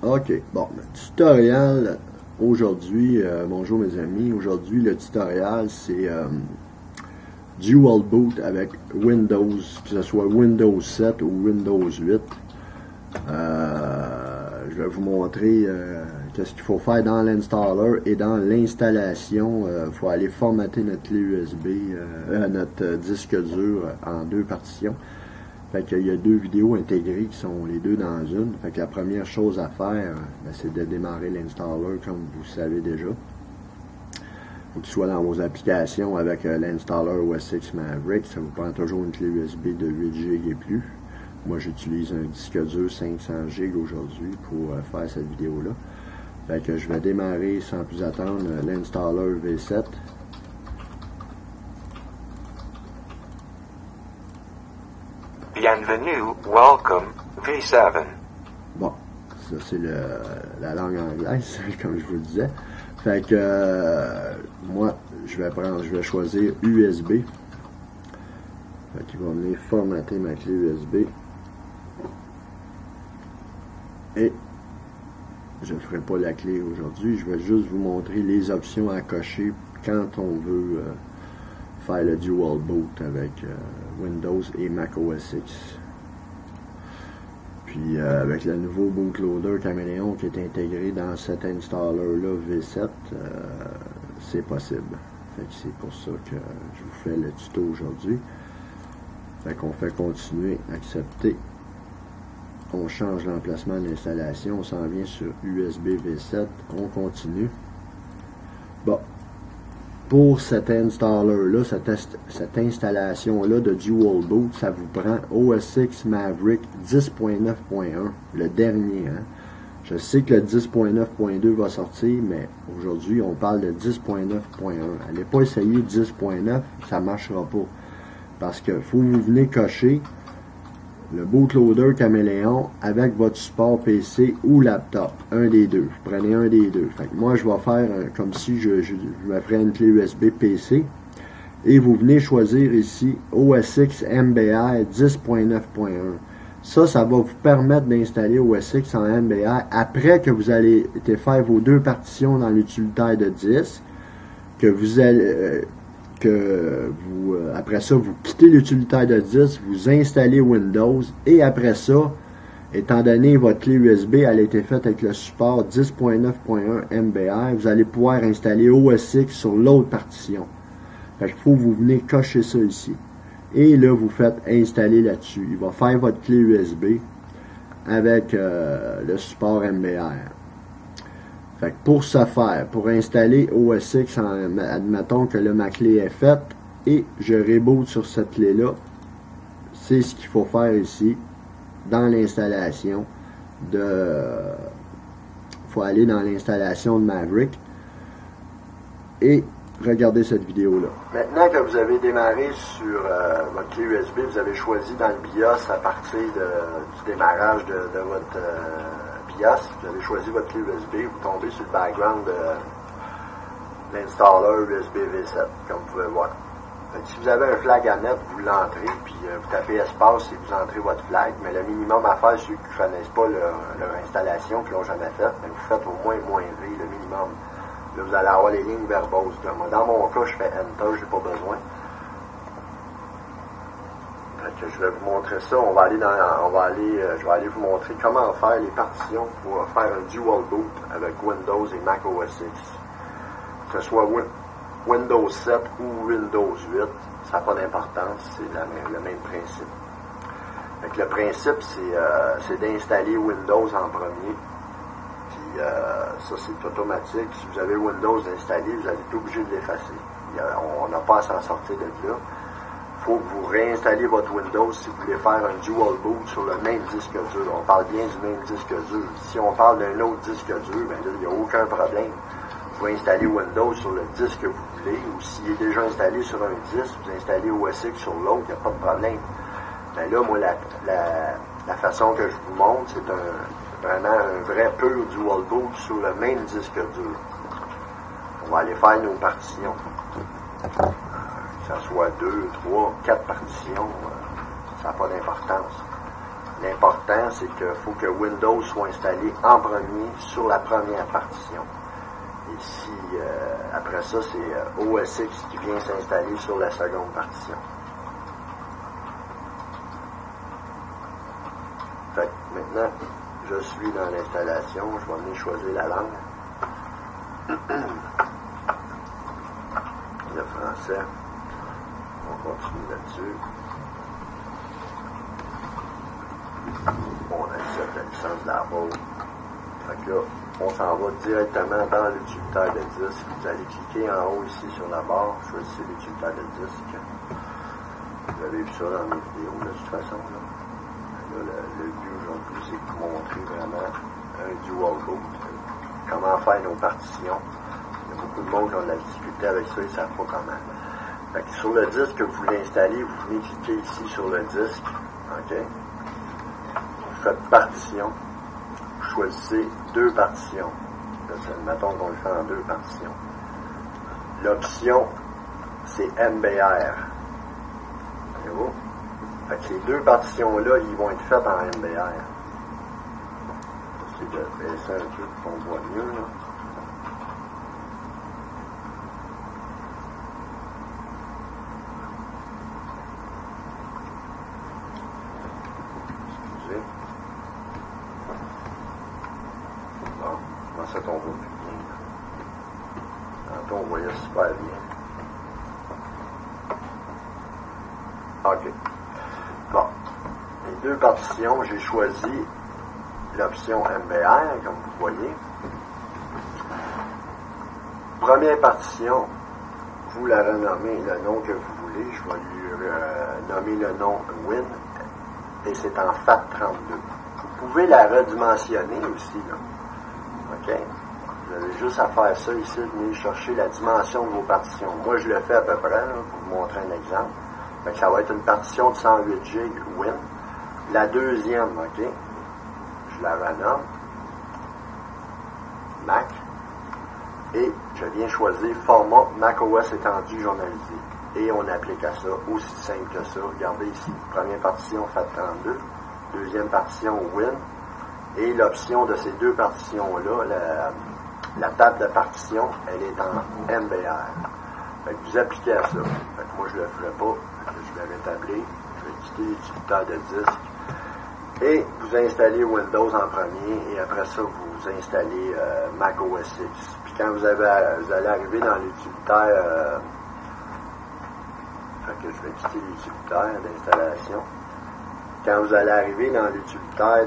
Ok, bon, le tutoriel aujourd'hui, bonjour mes amis, aujourd'hui le tutoriel c'est Dual Boot avec Windows, que ce soit Windows 7 ou Windows 8. Je vais vous montrer qu'est-ce qu'il faut faire dans l'installer et dans l'installation. Il faut aller formater notre clé USB, notre disque dur en deux partitions. Fait qu'il y a deux vidéos intégrées qui sont les deux dans une. Fait que la première chose à faire, c'est de démarrer l'installer comme vous savez déjà. Il faut qu'il soit dans vos applications avec l'installer OS X Maverick. Ça vous prend toujours une clé USB de 8 GB et plus. Moi j'utilise un disque dur 500 GB aujourd'hui pour faire cette vidéo-là. Fait que je vais démarrer sans plus attendre l'installer V7. Bienvenue, welcome, V7. Bon, ça c'est la langue anglaise, comme je vous le disais. Fait que moi, je vais choisir USB. Fait qu'il va venir formater ma clé USB. Et je ne ferai pas la clé aujourd'hui, je vais juste vous montrer les options à cocher quand on veut faire le Dual Boot avec Windows et Mac OS X. Puis avec le nouveau bootloader Caméléon qui est intégré dans cet installer-là V7, c'est possible. Fait que c'est pour ça que je vous fais le tuto aujourd'hui. Fait qu'on fait continuer, accepter. On change l'emplacement de l'installation, on s'en vient sur USB V7, on continue. Bon. Pour cet installer-là, cette installation-là de Dual Boot, ça vous prend OS X Maverick 10.9.1, le dernier. Hein? Je sais que le 10.9.2 va sortir, mais aujourd'hui, on parle de 10.9.1. Allez pas essayer 10.9, ça ne marchera pas. Parce que faut vous venir cocher le bootloader Caméléon avec votre support PC ou laptop, un des deux. Vous prenez un des deux. Fait que moi, je vais faire comme si je me ferais une clé USB PC. Et vous venez choisir ici OS X MBR 10.9.1. Ça va vous permettre d'installer OS X en MBR après que vous allez faire vos deux partitions dans l'utilitaire de disque, que vous allez... après ça, vous quittez l'utilitaire de disque, vous installez Windows, et après ça, étant donné votre clé USB, elle a été faite avec le support 10.9.1 MBR, vous allez pouvoir installer OS X sur l'autre partition. Fait qu'il faut que vous venez cocher ça ici. Et là, vous faites installer là-dessus. Il va faire votre clé USB avec le support MBR. Fait que pour ce faire, pour installer OS X, admettons que là, ma clé est faite et je reboot sur cette clé-là, c'est ce qu'il faut faire ici dans l'installation de... Il faut aller dans l'installation de Maverick et regarder cette vidéo-là. Maintenant que vous avez démarré sur votre clé USB, vous avez choisi dans le BIOS à partir du démarrage de votre... BIOS, vous avez choisi votre clé USB, vous tombez sur le background de l'installer USB V7, comme vous pouvez voir. Si vous avez un flag à mettre, vous l'entrez, puis vous tapez espace et vous entrez votre flag, mais le minimum à faire, ceux qui ne connaissent pas leur installation, qui ne l'ont jamais fait, mais vous faites au moins -V, le minimum. Là, vous allez avoir les lignes verboses. Dans mon cas, je fais Enter, je n'ai pas besoin. Que je vais vous montrer ça. Je vais aller vous montrer comment faire les partitions pour faire un Dual Boot avec Windows et Mac OS X. Que ce soit Windows 7 ou Windows 8, ça n'a pas d'importance, c'est le même principe. Donc, le principe, c'est d'installer Windows en premier. Puis ça, c'est automatique. Si vous avez Windows installé, vous allez être obligé de l'effacer. On n'a pas à s'en sortir de là. Il faut que vous réinstallez votre Windows si vous voulez faire un Dual Boot sur le même disque dur. On parle bien du même disque dur. Si on parle d'un autre disque dur, ben là, il n'y a aucun problème. Vous pouvez installer Windows sur le disque que vous voulez, ou s'il est déjà installé sur un disque, vous installez OS X sur l'autre, il n'y a pas de problème. Mais là, moi, la façon que je vous montre, c'est vraiment un vrai pur Dual Boot sur le même disque dur. On va aller faire nos partitions. Que ce soit 2, 3, 4 partitions, ça n'a pas d'importance. l'important, c'est qu'il faut que Windows soit installé en premier sur la première partition. Et si, après ça, c'est OS X qui vient s'installer sur la seconde partition. Fait que maintenant, je suis dans l'installation, je vais venir choisir la langue. Le français, on continue là-dessus. On accepte la licence d'Apple. Fait que là, on s'en va directement dans l'utilitaire de disque. Vous allez cliquer en haut ici sur la barre, choisissez l'utilitaire de disque. Vous avez vu ça dans mes vidéos de toute façon. Là, le but aujourd'hui, c'est de vous montrer vraiment un dual boot. Comment faire nos partitions. Il y a beaucoup de monde qui ont de la difficulté avec ça, ils ne savent pas comment. Fait que sur le disque que vous voulez installer, vous venez cliquer ici sur le disque. OK? Vous faites partition. Vous choisissez deux partitions. Mettons qu'on le fait en deux partitions. L'option, c'est MBR. Voyez-vous? Fait que ces deux partitions-là, ils vont être faites en MBR. J'essaie de baisser un peu pour qu'on voit mieux, là. Excusez. Bon, comment ça qu'on voit plus bien, là? Tantôt, on voyait super bien. OK. Bon. Les deux partitions, j'ai choisi l'option MBR, comme vous voyez. Première partition, vous la renommez le nom que vous voulez. Je vais lui nommer le nom Win et c'est en FAT32. Vous pouvez la redimensionner aussi, là. OK? Vous avez juste à faire ça ici, venir chercher la dimension de vos partitions. Moi, je le fais à peu près, là, pour vous montrer un exemple. Fait que ça va être une partition de 108 GB Win. La deuxième, OK? Je la renomme Mac et je viens choisir format macOS étendu journalisé et on applique à ça, aussi simple que ça. Regardez ici, première partition FAT32, deuxième partition Win et l'option de ces deux partitions-là, la table de partition, elle est en MBR. Fait que vous appliquez à ça. Fait que moi je le ferai pas, je vais rétablir, je vais quitter l'utilitaire de disque. Et vous installez Windows en premier et après ça, vous installez Mac OS X. Puis quand vous allez arriver dans l'utilitaire, fait que je vais quitter l'utilitaire d'installation. Quand vous allez arriver dans l'utilitaire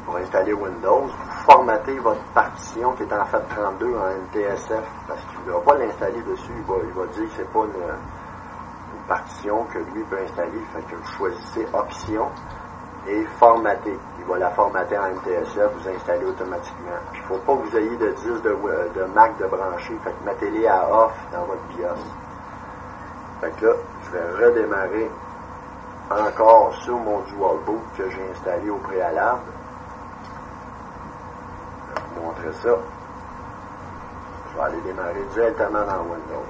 pour installer Windows, vous formatez votre partition qui est en FAT32 en NTSF parce qu'il ne va pas l'installer dessus. Il va dire que c'est pas une partition que lui peut installer. Fait que vous choisissez option et formater. Il va la formater en NTSF, vous installez automatiquement. Puis il ne faut pas que vous ayez de disque de Mac de branché. Fait que mettez-les à off dans votre BIOS. Fait que là, je vais redémarrer encore sur mon dual boot que j'ai installé au préalable. Je vais vous montrer ça. Je vais aller démarrer directement dans Windows.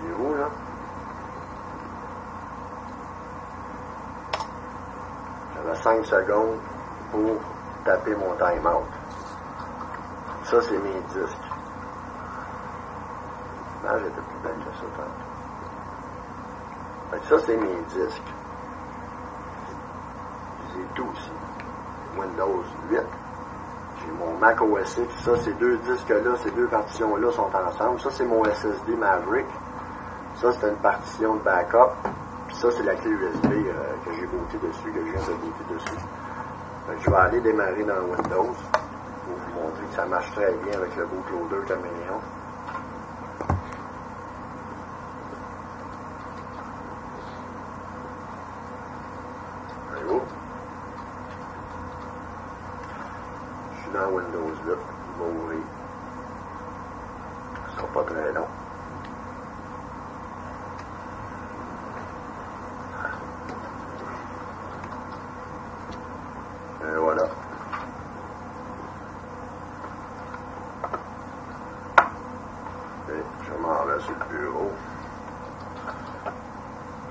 Voyez-vous, là? J'avais 5 secondes pour taper mon timeout. Ça, c'est mes disques. L'image était plus belle que ça, tantôt. Fait que ça, c'est mes disques. J'ai tout ici. Windows 8. J'ai mon Mac OS X. Ça, ces deux disques-là, ces deux partitions-là sont ensemble. Ça, c'est mon SSD Maverick. Ça, c'est une partition de backup. Puis ça, c'est la clé USB que j'ai booté dessus, que je viens de booter dessus. Donc, je vais aller démarrer dans Windows pour vous montrer que ça marche très bien avec le bootloader Caméléon. Voyez-vous? Je suis dans Windows 8. Il va ouvrir. Ça sera pas très long. Et voilà. Et je m'en vais sur le bureau.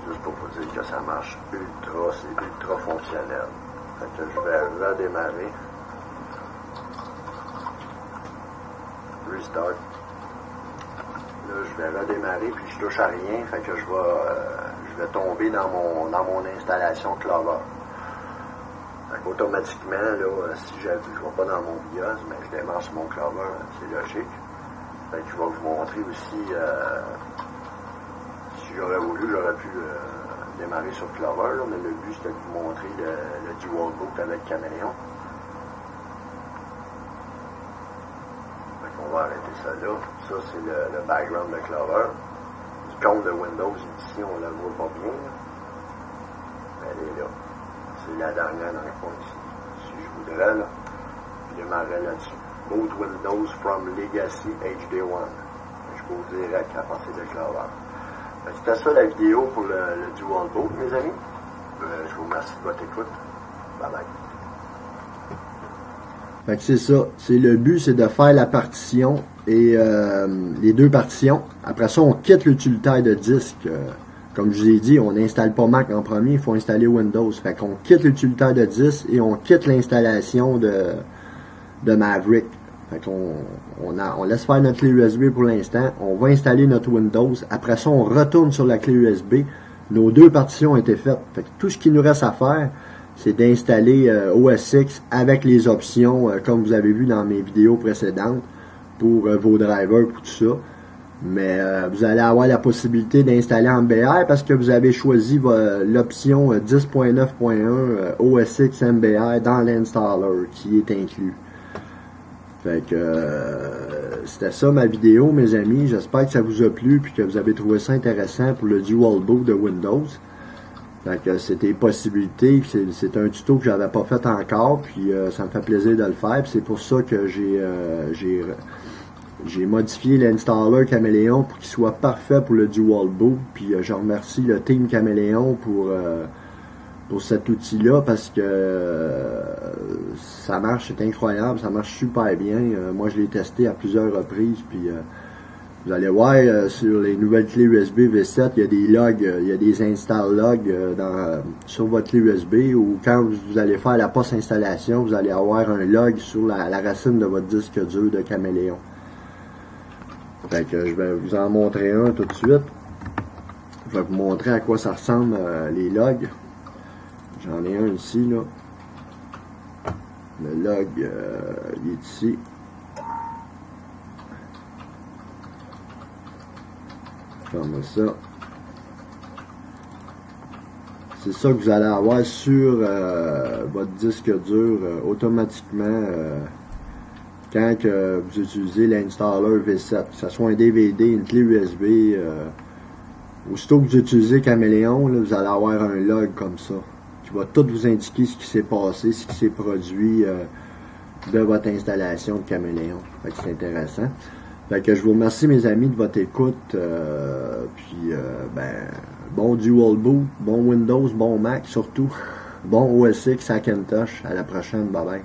Juste pour vous dire que ça marche. marche ultra, c'est ultra fonctionnel. Fait que je vais redémarrer. Restart. Là, je vais redémarrer, puis je touche à rien, fait que je vais tomber dans mon installation Clover. Fait qu'automatiquement, là, si je ne vais pas dans mon BIOS, mais je démarre sur mon Clover, c'est logique. Fait que je vais vous montrer aussi, si j'aurais voulu, j'aurais pu démarrer sur Clover, là, mais le but c'était de vous montrer le Dual Boot avec Caméléon. On va arrêter ça là. Ça, c'est le background de Clover. L'icône de Windows, ici, on la voit pas bien. Elle est là. C'est la dernière dans le fond ici. Si je voudrais, là, je démarrerais là-dessus. Boot Windows from Legacy HD1. Je peux vous dire à partir de Clover. C'était ça la vidéo pour le Dual Boot, mes amis. Je vous remercie de votre écoute. Bye bye. Fait que c'est ça. Le but, c'est de faire la partition et les deux partitions. Après ça, on quitte l'utilitaire de disque. Comme je vous ai dit, on n'installe pas Mac en premier, il faut installer Windows. Fait qu'on quitte l'utilitaire de disque et on quitte l'installation de Maverick. Fait qu'on on laisse faire notre clé USB pour l'instant. On va installer notre Windows. Après ça, on retourne sur la clé USB. Nos deux partitions ont été faites. Fait que tout ce qui nous reste à faire, c'est d'installer OS X avec les options, comme vous avez vu dans mes vidéos précédentes, pour vos drivers, pour tout ça. Mais vous allez avoir la possibilité d'installer en MBR parce que vous avez choisi l'option 10.9.1 OS X MBR dans l'installer qui est inclus. Fait que c'était ça ma vidéo, mes amis. J'espère que ça vous a plu et que vous avez trouvé ça intéressant pour le Dual Boot de Windows. Fait que c'était possibilités, c'est un tuto que j'avais pas fait encore, puis ça me fait plaisir de le faire, puis c'est pour ça que j'ai modifié l'installer Caméléon pour qu'il soit parfait pour le Dual Boot, puis je remercie le team Caméléon pour cet outil-là, parce que ça marche, c'est incroyable, ça marche super bien. Moi, je l'ai testé à plusieurs reprises, puis vous allez voir sur les nouvelles clés USB V7, il y a des logs, il y a des install logs sur votre clé USB, ou quand vous allez faire la post-installation, vous allez avoir un log sur la racine de votre disque dur de Caméléon. Fait que je vais vous en montrer un tout de suite. Je vais vous montrer à quoi ça ressemble les logs. J'en ai un ici, là. Le log, il est ici. Comme ça. C'est ça que vous allez avoir sur votre disque dur automatiquement quand que vous utilisez l'installer V7, que ce soit un DVD, une clé USB. Aussitôt que vous utilisez Caméléon, là, vous allez avoir un log comme ça qui va tout vous indiquer ce qui s'est passé, ce qui s'est produit de votre installation de Caméléon. Fait que c'est intéressant. Fait que je vous remercie, mes amis, de votre écoute. Bon Dual Boot, bon Windows, bon Mac surtout, bon OS X, Hackintosh. À la prochaine, bye bye.